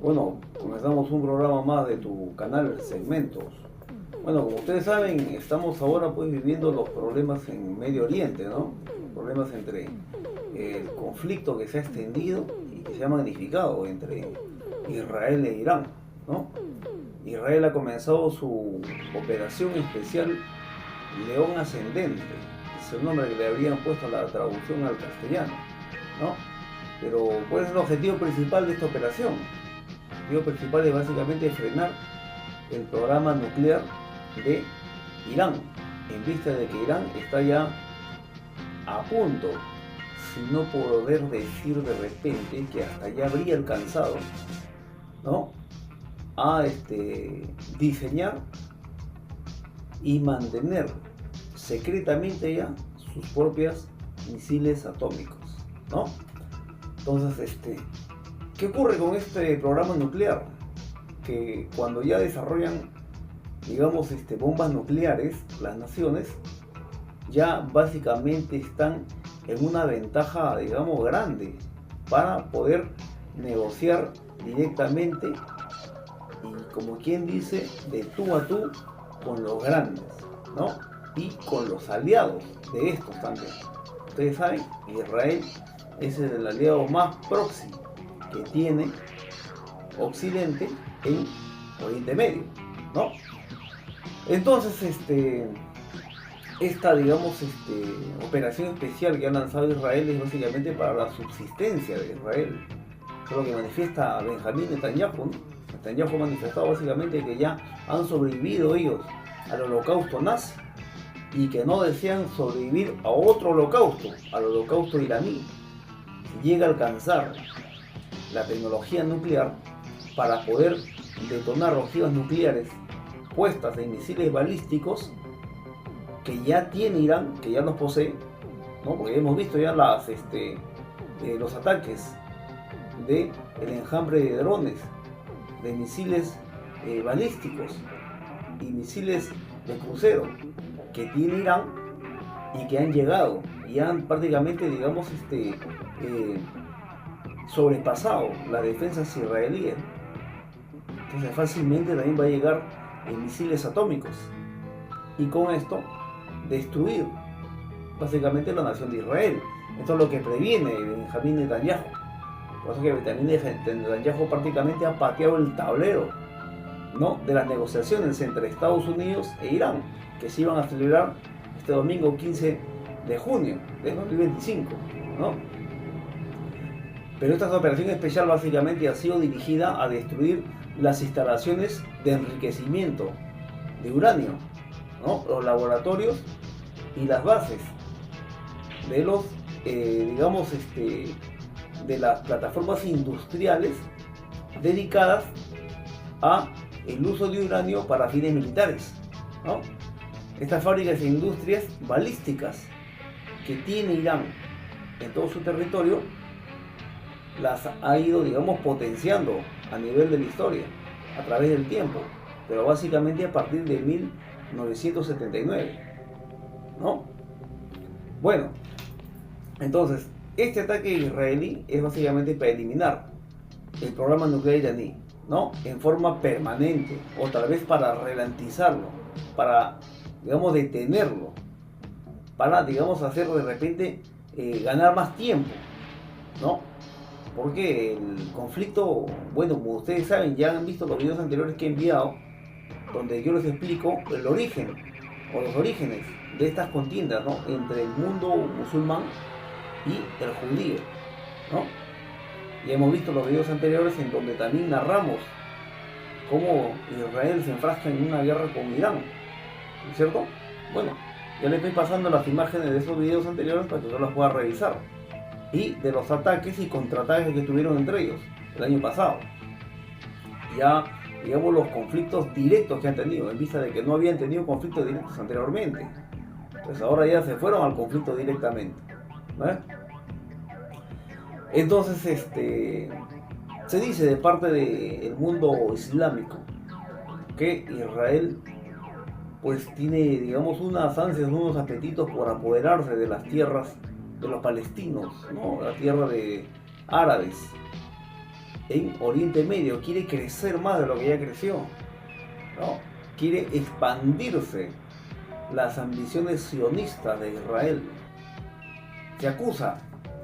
Bueno, comenzamos un programa más de tu canal Segmentos. Bueno, como ustedes saben, estamos ahora pues viviendo los problemas en Medio Oriente, ¿no? Problemas entre el conflicto que se ha extendido y que se ha magnificado entre Israel e Irán, ¿no? Israel ha comenzado su operación especial León Ascendente, es el nombre que le habrían puesto a la traducción al castellano, ¿no? Pero ¿cuál es el objetivo principal de esta operación? El objetivo principal es básicamente frenar el programa nuclear de Irán, en vista de que Irán está ya a punto, si no poder decir de repente que hasta ya habría alcanzado, ¿no?, a diseñar y mantener secretamente ya sus propias misiles atómicos, ¿no? Entonces, ¿qué ocurre con este programa nuclear? Que cuando ya desarrollan, digamos, bombas nucleares, las naciones ya básicamente están en una ventaja, digamos, grande para poder negociar directamente y, como quien dice, de tú a tú con los grandes, ¿no? Y con los aliados de estos también. Ustedes saben, Israel es el aliado más próximo que tiene Occidente en Oriente Medio, ¿no? Entonces, esta, digamos, operación especial que ha lanzado Israel es básicamente para la subsistencia de Israel. Eso es lo que manifiesta Benjamín Netanyahu, ¿no? Netanyahu ha manifestado básicamente que ya han sobrevivido ellos al holocausto nazi y que no desean sobrevivir a otro holocausto, al holocausto iraní. Si llega a alcanzar la tecnología nuclear para poder detonar ojivas nucleares puestas en misiles balísticos que ya tiene Irán, que ya los posee, ¿no? Porque hemos visto ya los ataques del enjambre de drones, de misiles balísticos y misiles de crucero que tiene Irán y que han llegado y han prácticamente, digamos, sobrepasado las defensas israelíes. Entonces fácilmente también va a llegar misiles atómicos y con esto destruir básicamente la nación de Israel. Esto es lo que previene Benjamín Netanyahu. Por eso que Benjamín Netanyahu prácticamente ha pateado el tablero, ¿no?, de las negociaciones entre Estados Unidos e Irán, que se iban a celebrar este domingo 15 de junio de 2025, ¿no? Pero esta operación especial básicamente ha sido dirigida a destruir las instalaciones de enriquecimiento de uranio, ¿no?, los laboratorios y las bases de los, digamos, de las plataformas industriales dedicadas a el uso de uranio para fines militares, ¿no? Estas fábricas e industrias balísticas que tiene Irán en todo su territorio las ha ido, digamos, potenciando a nivel de la historia, a través del tiempo, pero básicamente a partir de 1979, ¿no? Bueno, entonces, este ataque israelí es básicamente para eliminar el programa nuclear iraní, ¿no?, en forma permanente, o tal vez para ralentizarlo, para, digamos, detenerlo, para, digamos, hacer de repente ganar más tiempo, ¿no? Porque el conflicto, bueno, como ustedes saben, ya han visto los videos anteriores que he enviado, donde yo les explico el origen o los orígenes de estas contiendas, ¿no?, entre el mundo musulmán y el judío, ¿no? Y hemos visto los videos anteriores en donde también narramos cómo Israel se enfrasca en una guerra con Irán, ¿no es cierto? Bueno, ya les estoy pasando las imágenes de esos videos anteriores para que usted las pueda revisar, y de los ataques y contraataques que tuvieron entre ellos el año pasado. Ya, digamos, los conflictos directos que han tenido, en vista de que no habían tenido conflictos directos anteriormente. Entonces ahora ya se fueron al conflicto directamente, ¿no? Entonces, se dice de parte del mundo islámico que Israel pues tiene, digamos, unas ansias, unos apetitos por apoderarse de las tierras de los palestinos, ¿no?, la tierra de árabes, en Oriente Medio, quiere crecer más de lo que ya creció, ¿no? Quiere expandirse las ambiciones sionistas de Israel. Se acusa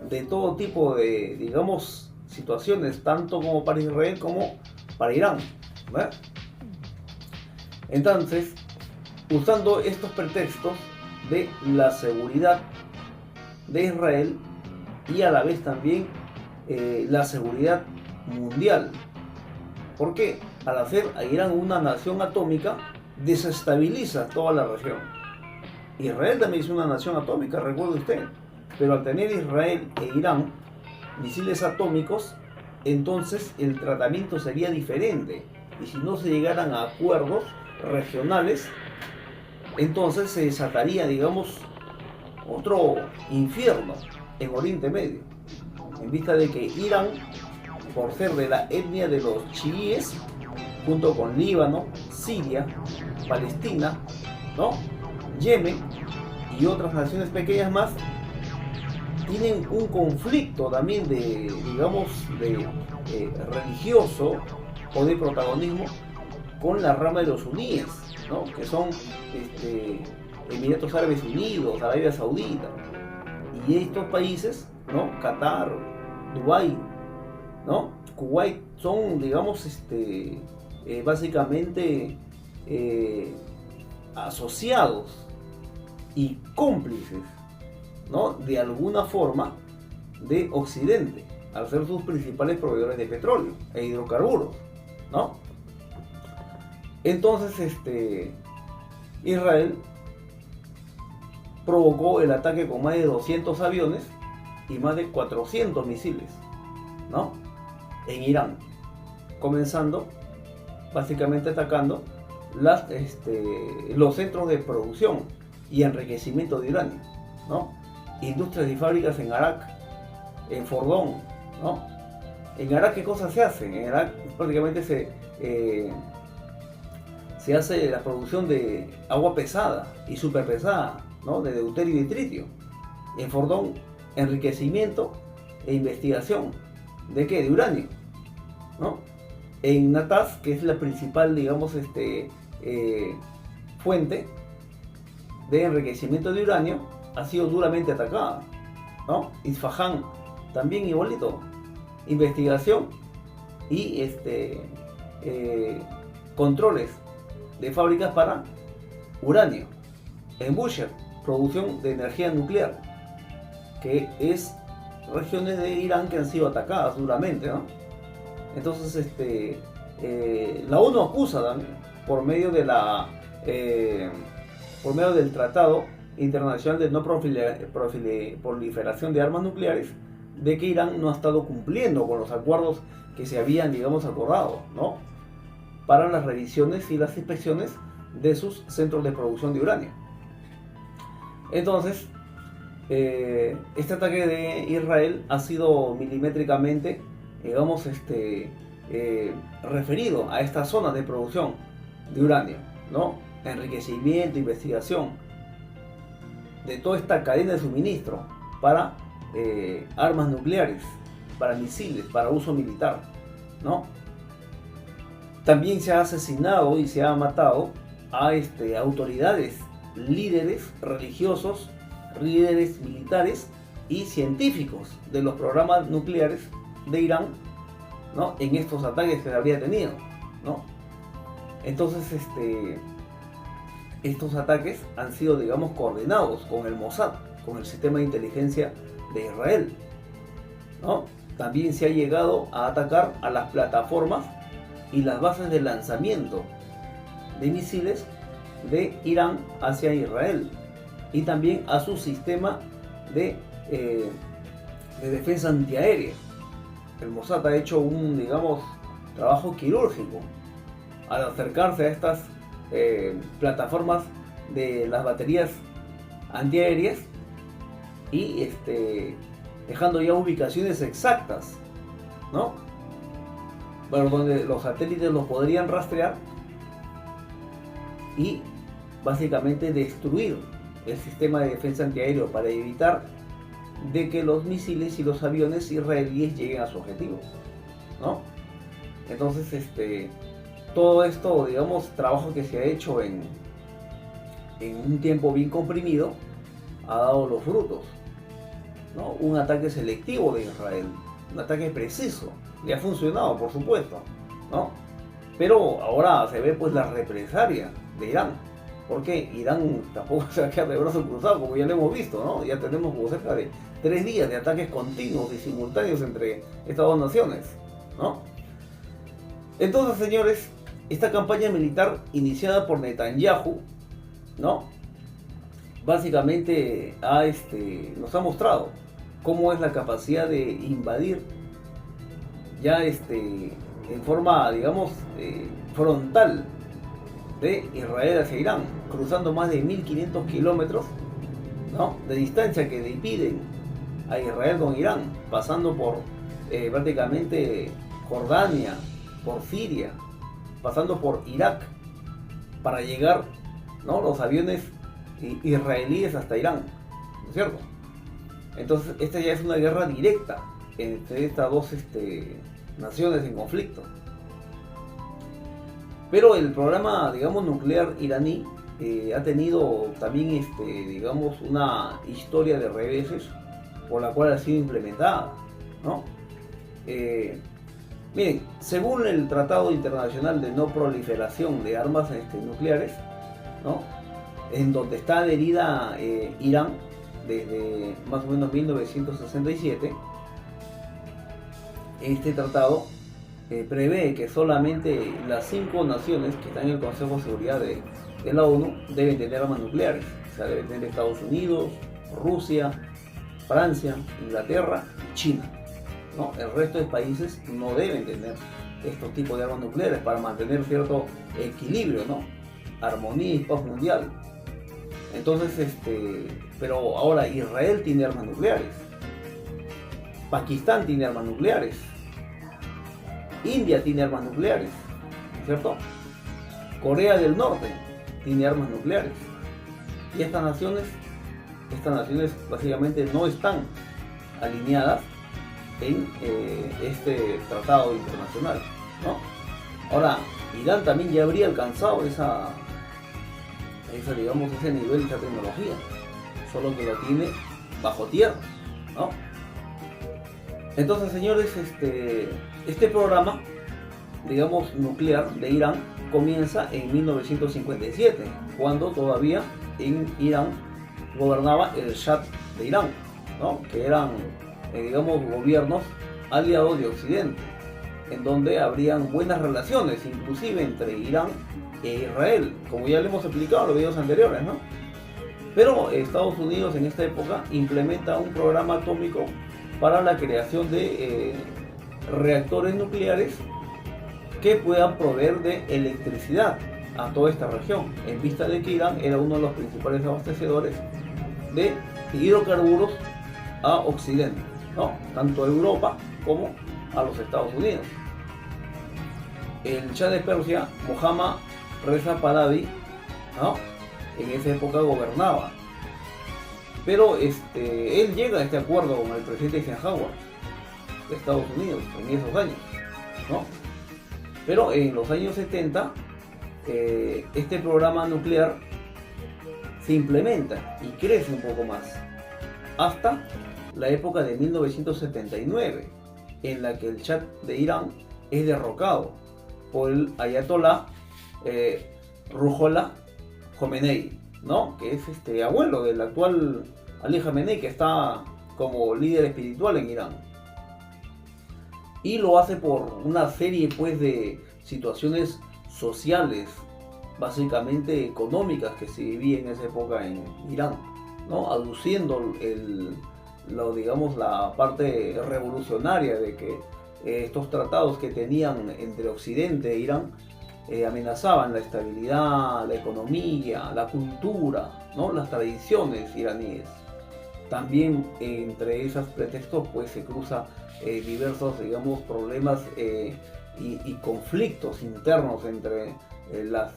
de todo tipo de, digamos, situaciones, tanto como para Israel como para Irán, ¿verdad? Entonces, usando estos pretextos de la seguridad de Israel y a la vez también la seguridad mundial. ¿Por qué? Al hacer a Irán una nación atómica, desestabiliza toda la región. Israel también es una nación atómica, recuerde usted, pero al tener Israel e Irán misiles atómicos, entonces el tratamiento sería diferente. Y si no se llegaran a acuerdos regionales, entonces se desataría, digamos, otro infierno en Oriente Medio, en vista de que Irán, por ser de la etnia de los chiíes, junto con Líbano, Siria, Palestina, ¿no?, Yemen y otras naciones pequeñas más, tienen un conflicto también de, digamos, de religioso o de protagonismo con la rama de los suníes, ¿no?, que son Emiratos Árabes Unidos, Arabia Saudita, y estos países, ¿no?, Qatar, Dubái, ¿no?, Kuwait, son, digamos, básicamente asociados y cómplices, ¿no?, de alguna forma de Occidente, al ser sus principales proveedores de petróleo e hidrocarburos, ¿no? Entonces, Israel provocó el ataque con más de 200 aviones y más de 400 misiles, ¿no?, en Irán, comenzando básicamente atacando los centros de producción y enriquecimiento de uranio, ¿no?, industrias y fábricas en Arak, en Fordón, ¿no? En Arak, ¿qué cosas se hacen? En Arak prácticamente se hace la producción de agua pesada y super pesada, ¿no?, de deuterio y tritio. En Fordón, enriquecimiento e investigación. ¿De qué? De uranio, ¿no? En Natas, que es la principal, digamos, fuente de enriquecimiento de uranio, ha sido duramente atacada, ¿no? Isfahán, también igualito. Investigación y controles de fábricas para uranio. En Bushehr, producción de energía nuclear, que es regiones de Irán que han sido atacadas duramente, ¿no? Entonces, la ONU acusa también por medio de por medio del Tratado Internacional de No Proliferación de Armas Nucleares, de que Irán no ha estado cumpliendo con los acuerdos que se habían, digamos, acordado, ¿no?, para las revisiones y las inspecciones de sus centros de producción de uranio. Entonces, este ataque de Israel ha sido milimétricamente, digamos, referido a esta zona de producción de uranio, ¿no?, enriquecimiento, investigación de toda esta cadena de suministro para armas nucleares, para misiles, para uso militar, ¿no? También se ha asesinado y se ha matado a autoridades, líderes religiosos, líderes militares y científicos de los programas nucleares de Irán, ¿no?, en estos ataques que habría tenido, ¿no? Entonces, estos ataques han sido, digamos, coordinados con el Mossad, con el sistema de inteligencia de Israel, ¿no? También se ha llegado a atacar a las plataformas y las bases de lanzamiento de misiles de Irán hacia Israel, y también a su sistema de defensa antiaérea. El Mossad ha hecho un, digamos, trabajo quirúrgico al acercarse a estas plataformas de las baterías antiaéreas y dejando ya ubicaciones exactas, ¿no?, bueno, donde los satélites los podrían rastrear y básicamente destruir el sistema de defensa antiaéreo para evitar de que los misiles y los aviones israelíes lleguen a su objetivo, ¿no? Entonces, todo esto, digamos, trabajo que se ha hecho en un tiempo bien comprimido, ha dado los frutos, ¿no? Un ataque selectivo de Israel, un ataque preciso, y ha funcionado, por supuesto, ¿no? Pero ahora se ve pues la represalia de Irán, porque Irán tampoco se va a quedar de brazos cruzados, como ya lo hemos visto, ¿no? Ya tenemos como cerca de 3 días de ataques continuos y simultáneos entre estas dos naciones, ¿no? Entonces, señores, esta campaña militar iniciada por Netanyahu, ¿no? Básicamente nos ha mostrado cómo es la capacidad de invadir ya en forma, digamos, frontal de Israel hacia Irán, cruzando más de 1500 kilómetros, ¿no?, de distancia que dividen a Israel con Irán, pasando por prácticamente Jordania, por Siria, pasando por Irak, para llegar, ¿no?, los aviones israelíes hasta Irán, ¿no es cierto? Entonces esta ya es una guerra directa entre estas dos naciones en conflicto. Pero el programa, digamos, nuclear iraní ha tenido también, digamos, una historia de reveses por la cual ha sido implementada, ¿no? Miren, según el Tratado Internacional de No Proliferación de Armas Nucleares, ¿no?, en donde está adherida Irán desde más o menos 1967, este tratado prevé que solamente las 5 naciones que están en el Consejo de Seguridad de la ONU deben tener armas nucleares. O sea, deben tener Estados Unidos, Rusia, Francia, Inglaterra y China, ¿no? El resto de países no deben tener estos tipos de armas nucleares para mantener cierto equilibrio, ¿no?, armonía y paz mundial. Entonces, pero ahora Israel tiene armas nucleares, Pakistán tiene armas nucleares, India tiene armas nucleares, ¿cierto? Corea del Norte tiene armas nucleares. Y estas naciones básicamente no están alineadas en este tratado internacional, ¿no? Ahora, Irán también ya habría alcanzado digamos, ese nivel, esa tecnología, solo que lo tiene bajo tierra, ¿no? Entonces, señores, este programa, digamos, nuclear de Irán comienza en 1957, cuando todavía en Irán gobernaba el Shah de Irán, ¿no?, que eran, digamos, gobiernos aliados de Occidente, en donde habrían buenas relaciones, inclusive entre Irán e Israel, como ya le hemos explicado en los videos anteriores, ¿no? Pero Estados Unidos en esta época implementa un programa atómico para la creación de reactores nucleares que puedan proveer de electricidad a toda esta región, en vista de que Irán era uno de los principales abastecedores de hidrocarburos a Occidente, ¿no?, tanto a Europa como a los Estados Unidos. El Shah de Persia, Mohammad Reza Pahlavi, ¿no?, en esa época gobernaba, pero él llega a este acuerdo con el presidente Eisenhower de Estados Unidos en esos años, ¿no? Pero en los años 70 este programa nuclear se implementa y crece un poco más hasta la época de 1979, en la que el Shah de Irán es derrocado por el ayatolá Ruhollah Khomeini, ¿no?, que es abuelo del actual Ali Khamenei, que está como líder espiritual en Irán. Y lo hace por una serie pues de situaciones sociales, básicamente económicas, que se vivían en esa época en Irán, ¿no?, aduciendo digamos, la parte revolucionaria de que estos tratados que tenían entre Occidente e Irán amenazaban la estabilidad, la economía, la cultura, ¿no?, las tradiciones iraníes. También entre esos pretextos pues se cruza diversos, digamos, problemas y conflictos internos entre los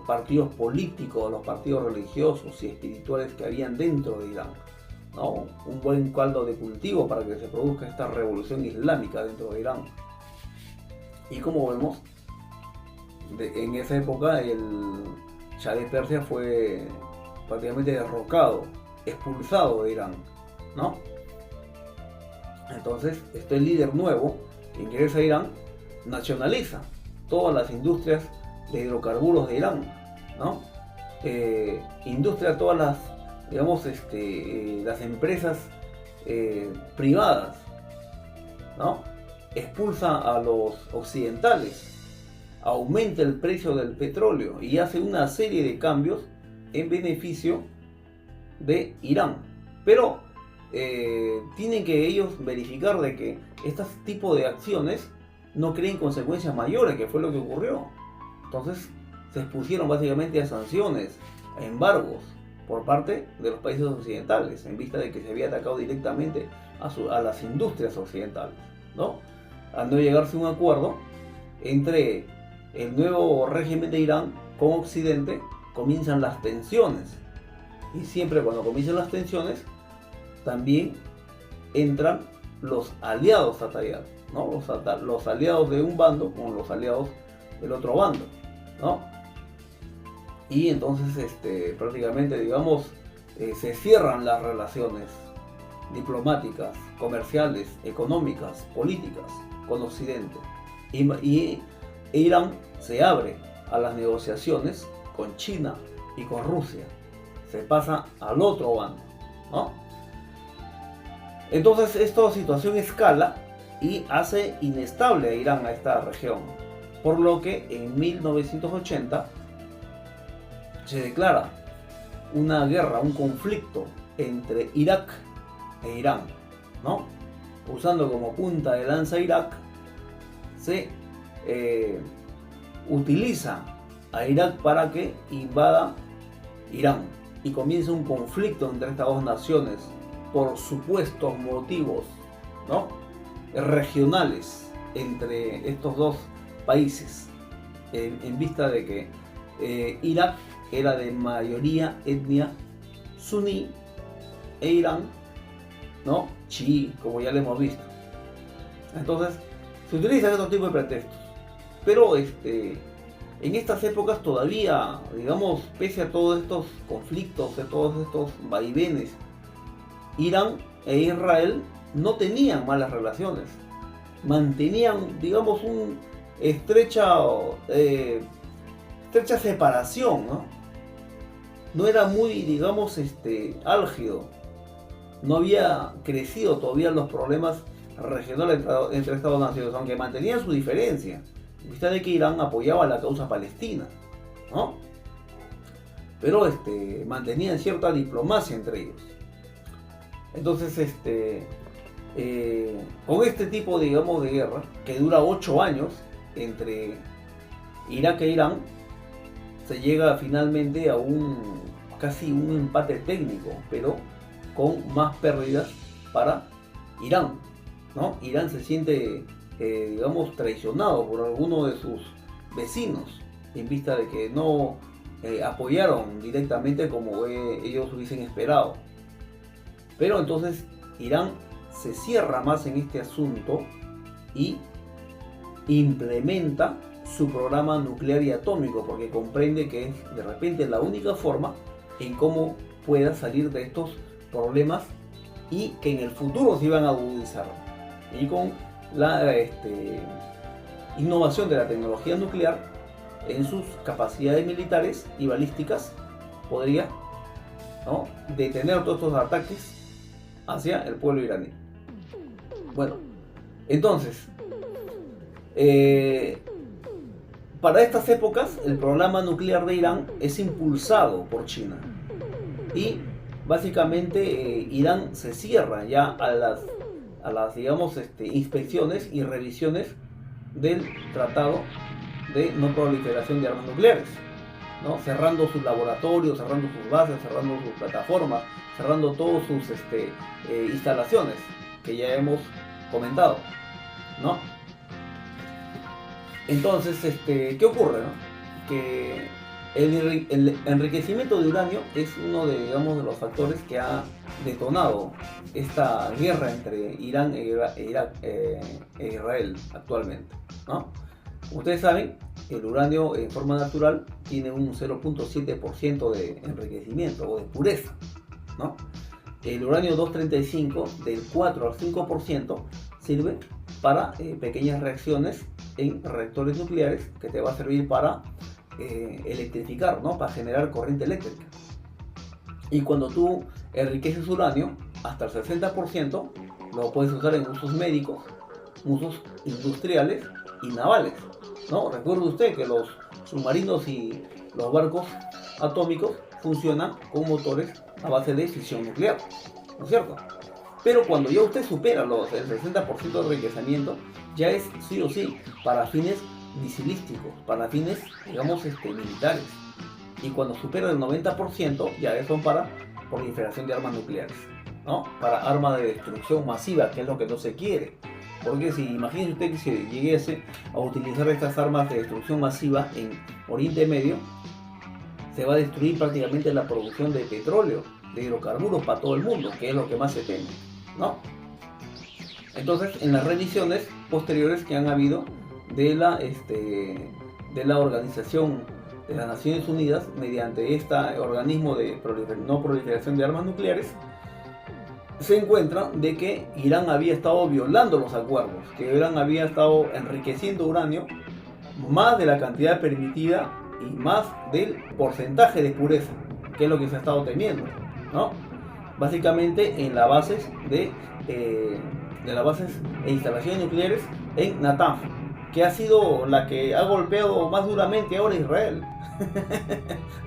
partidos políticos, los partidos religiosos y espirituales que habían dentro de Irán, ¿no? Un buen caldo de cultivo para que se produzca esta revolución islámica dentro de Irán. Y como vemos, en esa época el Shah de Persia fue prácticamente derrocado, expulsado de Irán, ¿no? Entonces, este líder nuevo que ingresa a Irán nacionaliza todas las industrias de hidrocarburos de Irán, ¿no? Industria, todas las, digamos, las empresas privadas, ¿no? Expulsa a los occidentales, aumenta el precio del petróleo y hace una serie de cambios en beneficio de Irán. Pero tienen que ellos verificar de que este tipo de acciones no creen consecuencias mayores, que fue lo que ocurrió. Entonces se expusieron básicamente a sanciones, a embargos por parte de los países occidentales, en vista de que se había atacado directamente a las industrias occidentales, ¿no? Al no llegarse a un acuerdo entre el nuevo régimen de Irán con Occidente, comienzan las tensiones. Y siempre cuando comienzan las tensiones, también entran los aliados a tallar, ¿no? Los aliados de un bando con los aliados del otro bando, ¿no? Y entonces prácticamente, digamos, se cierran las relaciones diplomáticas, comerciales, económicas, políticas con Occidente. Y Irán se abre a las negociaciones con China y con Rusia. Se pasa al otro bando, ¿no? Entonces esta situación escala y hace inestable a Irán, a esta región, por lo que en 1980 se declara una guerra, un conflicto entre Irak e Irán, ¿no? Usando como punta de lanza Irak, se utiliza a Irak para que invada Irán y comienza un conflicto entre estas dos naciones por supuestos motivos, ¿no?, regionales entre estos dos países, en vista de que Irak era de mayoría etnia suní e Irán, ¿no?, chií, como ya lo hemos visto. Entonces se utilizan estos tipos de pretextos, pero en estas épocas todavía, digamos, pese a todos estos conflictos, a todos estos vaivenes, Irán e Israel no tenían malas relaciones, mantenían, digamos, una estrecha separación, ¿no? No era muy, digamos, álgido, no había crecido todavía los problemas regionales entre estas dos naciones, aunque mantenían su diferencia, en vista de que Irán apoyaba la causa palestina, ¿no? Pero mantenían cierta diplomacia entre ellos. Entonces, con este tipo, digamos, de guerra, que dura 8 años entre Irak e Irán, se llega finalmente a casi un empate técnico, pero con más pérdidas para Irán, ¿no? Irán se siente, digamos, traicionado por alguno de sus vecinos, en vista de que no apoyaron directamente como ellos hubiesen esperado. Pero entonces Irán se cierra más en este asunto y implementa su programa nuclear y atómico, porque comprende que es de repente la única forma en cómo pueda salir de estos problemas y que en el futuro se iban a agudizar. Y con la innovación de la tecnología nuclear en sus capacidades militares y balísticas podría, ¿no?, detener todos estos ataques hacia el pueblo iraní. Bueno, entonces, para estas épocas el programa nuclear de Irán es impulsado por China y básicamente Irán se cierra ya a las digamos, inspecciones y revisiones del Tratado de No Proliferación de Armas Nucleares, ¿no?, cerrando sus laboratorios, cerrando sus bases, cerrando sus plataformas, cerrando todas sus instalaciones que ya hemos comentado, ¿no? Entonces, ¿qué ocurre, no? Que el enriquecimiento de uranio es uno de, digamos, de los factores que ha detonado esta guerra entre Irán e Israel actualmente, ¿no? Ustedes saben, el uranio en forma natural tiene un 0.7% de enriquecimiento o de pureza, ¿no? El uranio 235 del 4 al 5% sirve para pequeñas reacciones en reactores nucleares que te va a servir para electrificar, ¿no? Para generar corriente eléctrica. Y cuando tú enriqueces uranio hasta el 60%, lo puedes usar en usos médicos, usos industriales y navales, ¿no? Recuerde usted que los submarinos y los barcos atómicos funcionan con motores a base de fisión nuclear, ¿no es cierto? Pero cuando ya usted supera el 60% de enriquecimiento, ya es sí o sí para fines misilísticos, para fines, digamos, militares. Y cuando supera el 90%, ya son para proliferación de armas nucleares, ¿no? Para armas de destrucción masiva, que es lo que no se quiere. Porque si imagínese usted que se llegase a utilizar estas armas de destrucción masiva en Oriente Medio, se va a destruir prácticamente la producción de petróleo, de hidrocarburos para todo el mundo, que es lo que más se teme, ¿no? Entonces, en las revisiones posteriores que han habido de la Organización de las Naciones Unidas, mediante este organismo de no proliferación de armas nucleares, se encuentra de que Irán había estado violando los acuerdos, que Irán había estado enriqueciendo uranio más de la cantidad permitida y más del porcentaje de pureza, que es lo que se ha estado temiendo, ¿no? Básicamente en las bases de las bases e instalaciones nucleares en Natanz, que ha sido la que ha golpeado más duramente ahora a Israel.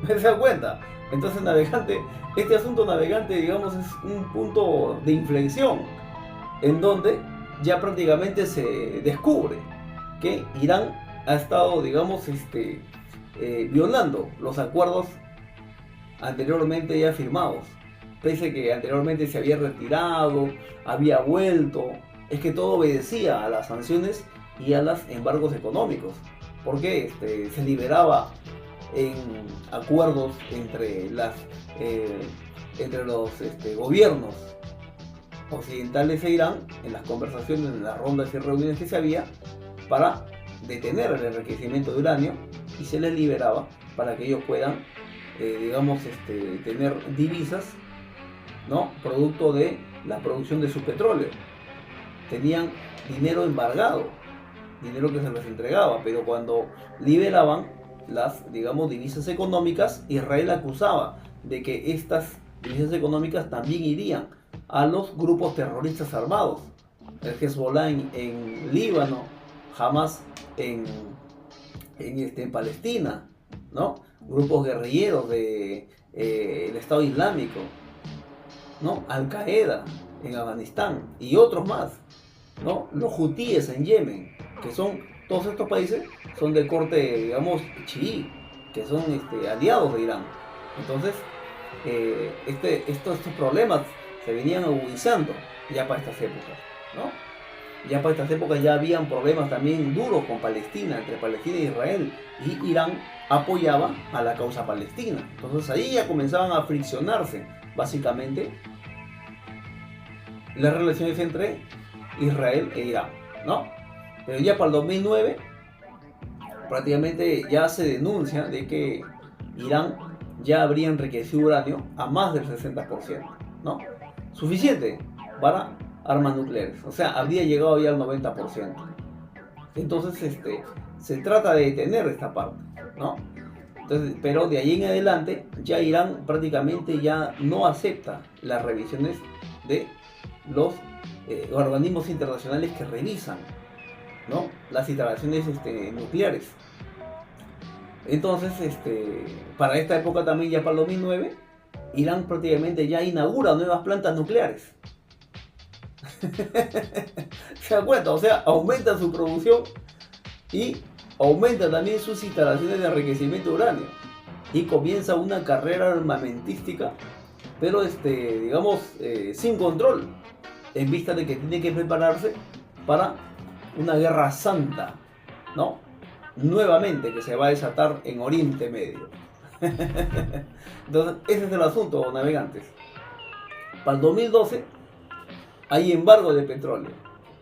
¿Se dan cuenta? Entonces, navegante, este asunto navegante, digamos, es un punto de inflexión en donde ya prácticamente se descubre que Irán ha estado, digamos, violando los acuerdos anteriormente ya firmados. Pese que anteriormente se había retirado, había vuelto, es que todo obedecía a las sanciones y a los embargos económicos, porque se liberaba en acuerdos entre los gobiernos occidentales e Irán, en las conversaciones, en las rondas y reuniones que se había, para detener el enriquecimiento de uranio, y se les liberaba para que ellos puedan, digamos, tener divisas, ¿no? Producto de la producción de su petróleo. Tenían dinero embargado, dinero que se les entregaba, pero cuando liberaban las, digamos, divisas económicas, Israel acusaba de que estas divisas económicas también irían a los grupos terroristas armados, el Hezbollah en Líbano, Hamas en Palestina, ¿no? Grupos guerrilleros de el Estado Islámico, ¿no? Al Qaeda en Afganistán y otros más, ¿no? Los hutíes en Yemen, que son todos estos países son de corte, digamos, chií, que son aliados de Irán. Entonces, estos problemas se venían agudizando ya para estas épocas, ¿no? Ya para estas épocas ya habían problemas también duros con Palestina, entre Palestina e Israel, y Irán apoyaba a la causa palestina. Entonces ahí ya comenzaban a friccionarse, básicamente, las relaciones entre Israel e Irán, ¿no? Pero ya para el 2009 prácticamente ya se denuncia de que Irán ya habría enriquecido uranio a más del 60%, ¿no? Suficiente para armas nucleares, o sea, habría llegado ya al 90%. Entonces, se trata de detener esta parte, ¿no? Entonces, pero de ahí en adelante ya Irán prácticamente ya no acepta las revisiones de los organismos internacionales que revisan, ¿no? Las instalaciones nucleares. Entonces, para esta época también, ya para el 2009, Irán prácticamente ya inaugura nuevas plantas nucleares. ¿Se dan cuenta? O sea, aumenta su producción y aumenta también sus instalaciones de enriquecimiento de uranio. Y comienza una carrera armamentística, pero digamos, sin control, en vista de que tiene que prepararse para una guerra santa, ¿no? Nuevamente, que se va a desatar en Oriente Medio. Entonces, ese es el asunto, navegantes. Para el 2012 hay embargo de petróleo,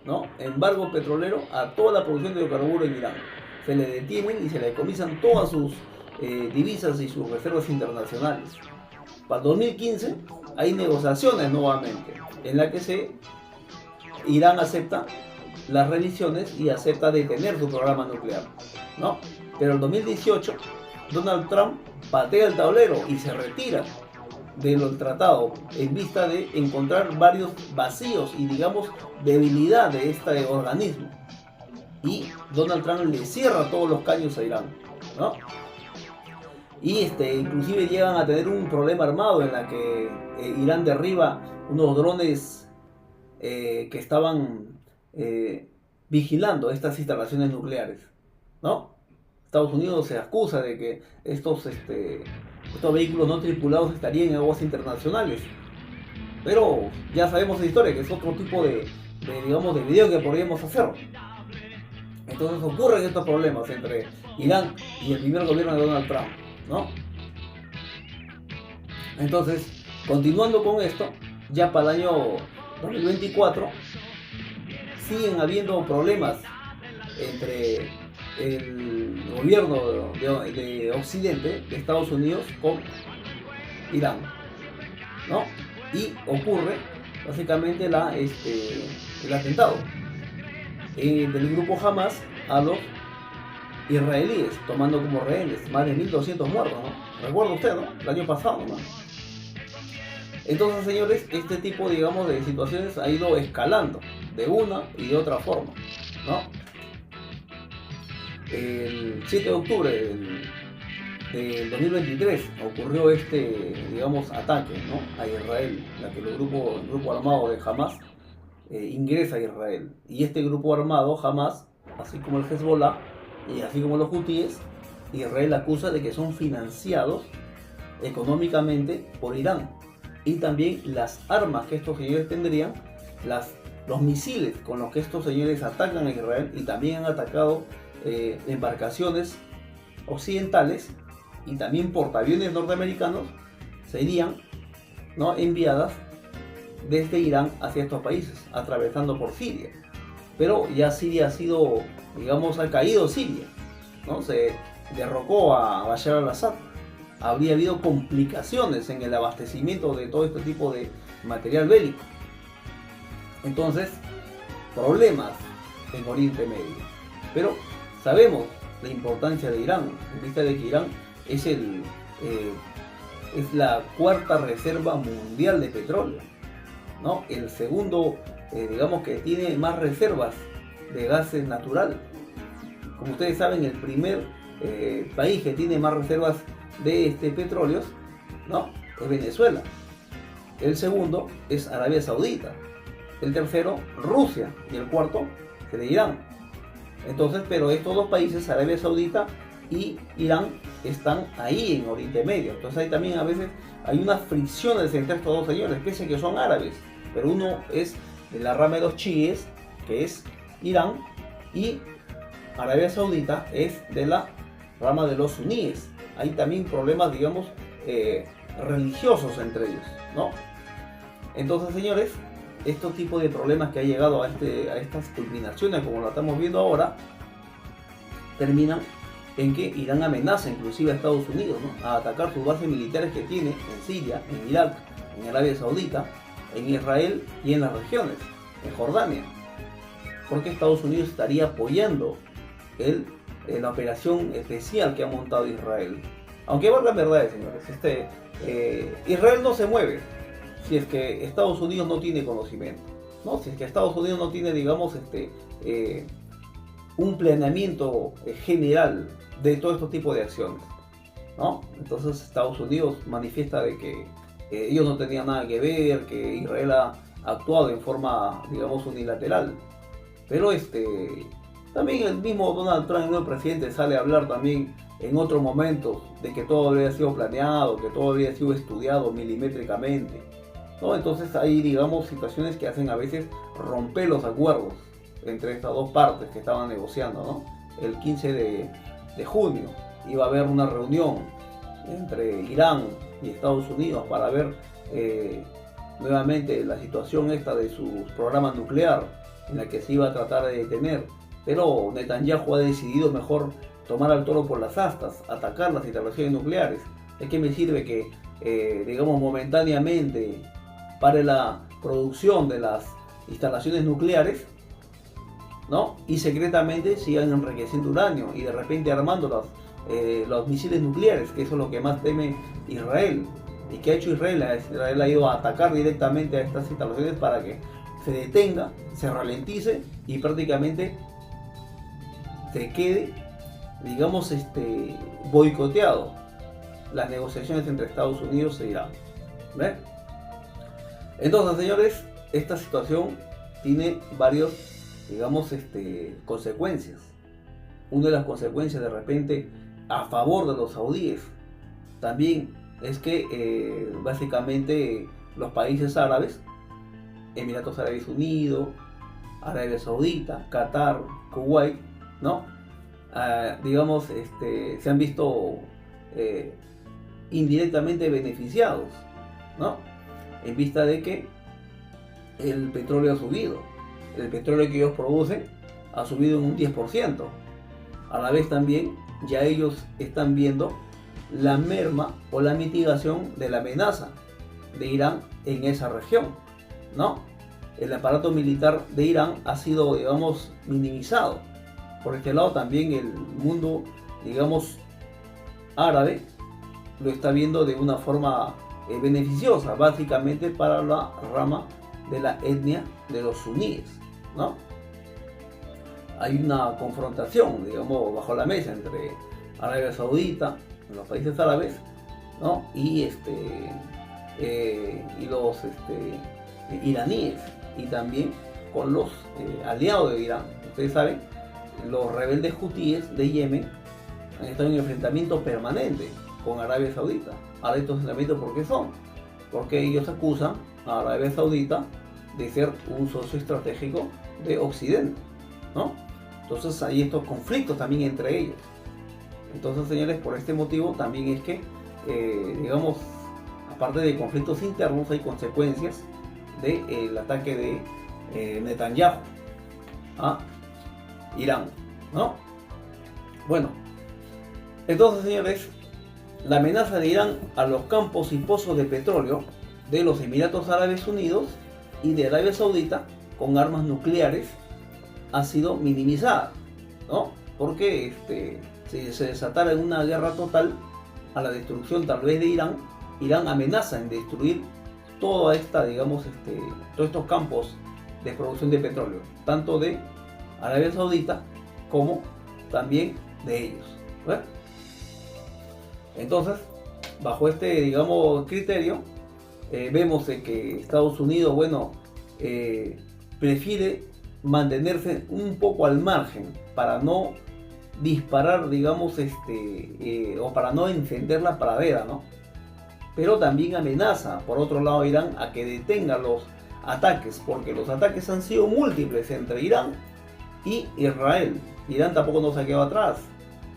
¿no? Embargo petrolero a toda la producción de hidrocarburos en Irán. se le detienen y se le decomisan todas sus divisas y sus reservas internacionales. Para el 2015 hay negociaciones nuevamente en la que Irán acepta las revisiones y acepta detener su programa nuclear, ¿no? Pero en 2018 Donald Trump patea el tablero y se retira del tratado en vista de encontrar varios vacíos y digamos debilidad de este organismo, y Donald Trump le cierra todos los caños a Irán, ¿no? Y inclusive llegan a tener un problema armado en la que Irán derriba unos drones que estaban vigilando estas instalaciones nucleares, ¿no? Estados Unidos se acusa de que estos vehículos no tripulados estarían en aguas internacionales, pero ya sabemos la historia, que es otro tipo de video que podríamos hacer. Entonces ocurren estos problemas entre Irán y el primer gobierno de Donald Trump, ¿no? Entonces, continuando con esto, ya para el año 2024 siguen habiendo problemas entre el gobierno de Occidente, de Estados Unidos, con Irán, ¿no? Y ocurre básicamente el atentado del grupo Hamas a los israelíes, tomando como rehenes más de 1.200 muertos, ¿no? Recuerda usted, ¿no? El año pasado, ¿no? Entonces, señores, este tipo, digamos, de situaciones ha ido escalando de una y de otra forma, ¿no? El 7 de octubre del 2023 ocurrió digamos, ataque, ¿no?, a Israel, en la que el grupo armado de Hamas ingresa a Israel. Y este grupo armado, Hamas, así como el Hezbollah y así como los hutíes, Israel acusa de que son financiados económicamente por Irán. Y también las armas que estos señores tendrían, los misiles con los que estos señores atacan a Israel, y también han atacado embarcaciones occidentales y también portaaviones norteamericanos, serían, ¿no?, enviadas desde Irán hacia estos países, atravesando por Siria. Pero ya Siria ha sido, digamos, ha caído Siria, ¿no? Se derrocó a Bashar al-Assad. Habría habido complicaciones en el abastecimiento de todo este tipo de material bélico. Entonces, problemas en Oriente Medio. Pero sabemos la importancia de Irán, en vista de que Irán es la cuarta reserva mundial de petróleo, ¿no? El segundo, digamos, que tiene más reservas de gas natural. Como ustedes saben, el primer país que tiene más reservas de petróleos, ¿no?, es Venezuela. El segundo es Arabia Saudita. El tercero, Rusia. Y el cuarto sería Irán. Entonces, pero estos dos países, Arabia Saudita y Irán, están ahí en Oriente Medio. Entonces ahí también a veces hay unas fricciones entre estos dos señores, pese a que son árabes. Pero uno es de la rama de los chiíes, que es Irán, y Arabia Saudita es de la rama de los suníes. Hay también problemas, digamos, religiosos entre ellos, ¿no? Entonces, señores, estos tipos de problemas que ha llegado a estas culminaciones, como lo estamos viendo ahora, terminan en que Irán amenaza inclusive a Estados Unidos, ¿no?, a atacar sus bases militares que tiene en Siria, en Irak, en Arabia Saudita, en Israel y en las regiones, en Jordania, porque Estados Unidos estaría apoyando la operación especial que ha montado Israel. Aunque valgan verdades, señores, Israel no se mueve si es que Estados Unidos no tiene conocimiento, ¿no? Si es que Estados Unidos no tiene, digamos, un planeamiento general de todo este tipo de acciones, ¿no? Entonces Estados Unidos manifiesta de que ellos no tenían nada que ver, que Israel ha actuado en forma, digamos, unilateral. Pero también el mismo Donald Trump, el nuevo presidente, sale a hablar también en otros momentos de que todo había sido planeado, que todo había sido estudiado milimétricamente, ¿no? Entonces hay, digamos, situaciones que hacen a veces romper los acuerdos entre estas dos partes que estaban negociando, ¿no? El 15 de junio iba a haber una reunión entre Irán y Estados Unidos para ver nuevamente la situación esta de su programa nuclear, en la que se iba a tratar de detener pero Netanyahu ha decidido mejor tomar al toro por las astas, atacar las instalaciones nucleares. ¿De qué me sirve que, digamos, momentáneamente pare la producción de las instalaciones nucleares, ¿no? Y secretamente sigan enriqueciendo uranio y de repente armando los misiles nucleares, que eso es lo que más teme Israel? ¿Y qué ha hecho Israel? Israel ha ido a atacar directamente a estas instalaciones para que se detenga, se ralentice y prácticamente se quede, digamos, boicoteado las negociaciones entre Estados Unidos e Irán. ¿Ve? Entonces, señores, esta situación tiene varios, digamos, consecuencias. Una de las consecuencias de repente a favor de los saudíes también es que básicamente los países árabes, Emiratos Árabes Unidos, Arabia Saudita, Qatar, Kuwait, ¿no? Digamos, se han visto indirectamente beneficiados, ¿no? En vista de que el petróleo ha subido. El petróleo que ellos producen ha subido en un 10%. A la vez también ya ellos están viendo la merma o la mitigación de la amenaza de Irán en esa región, ¿no? El aparato militar de Irán ha sido, digamos, minimizado. Por este lado también el mundo, digamos, árabe lo está viendo de una forma beneficiosa, básicamente para la rama de la etnia de los suníes, ¿no? Hay una confrontación, digamos, bajo la mesa entre Arabia Saudita, los países árabes, ¿no? Y los iraníes, y también con los aliados de Irán. Ustedes saben, los rebeldes hutíes de Yemen han estado en enfrentamiento permanente con Arabia Saudita. Ahora estos enfrentamientos, ¿por qué son? Porque ellos acusan a Arabia Saudita de ser un socio estratégico de Occidente, ¿no? Entonces hay estos conflictos también entre ellos. Entonces, señores, por este motivo también es que, digamos, aparte de conflictos internos, hay consecuencias del ataque de Netanyahu a Irán, ¿no? Bueno, entonces, señores, la amenaza de Irán a los campos y pozos de petróleo de los Emiratos Árabes Unidos y de Arabia Saudita con armas nucleares ha sido minimizada, ¿no? Porque si se desatara una guerra total a la destrucción tal vez de Irán, Irán amenaza en destruir toda esta, digamos, todos estos campos de producción de petróleo, tanto de Arabia Saudita como también de ellos, ¿ves? Entonces, bajo digamos, criterio, vemos que Estados Unidos, bueno, prefiere mantenerse un poco al margen para no disparar, digamos, o para no encender la pradera, ¿no? Pero también amenaza, por otro lado, a Irán a que detenga los ataques, porque los ataques han sido múltiples entre Irán y Israel. Irán tampoco nos ha quedado atrás,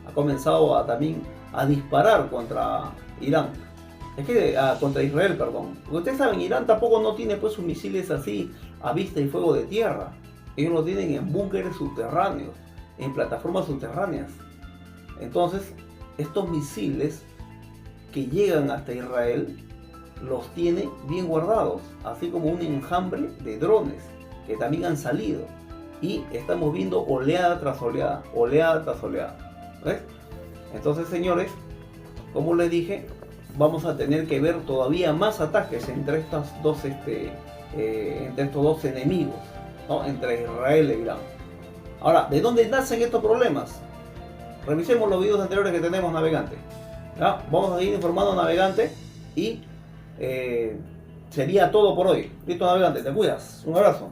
ha comenzado también a disparar contra Irán. Contra Israel, perdón. Porque ustedes saben, Irán tampoco no tiene pues sus misiles así a vista y fuego de tierra. Ellos lo tienen en búnkeres subterráneos, en plataformas subterráneas. Entonces, estos misiles que llegan hasta Israel los tiene bien guardados, así como un enjambre de drones que también han salido. Y estamos viendo oleada tras oleada, oleada tras oleada. ¿Ves? Entonces, señores, como les dije, vamos a tener que ver todavía más ataques entre estos dos enemigos, ¿no? Entre Israel e Irán. Ahora, ¿de dónde nacen estos problemas? Revisemos los videos anteriores que tenemos, navegante. ¿Ya? Vamos a seguir informando, navegante, y sería todo por hoy. Listo, navegante, te cuidas. Un abrazo.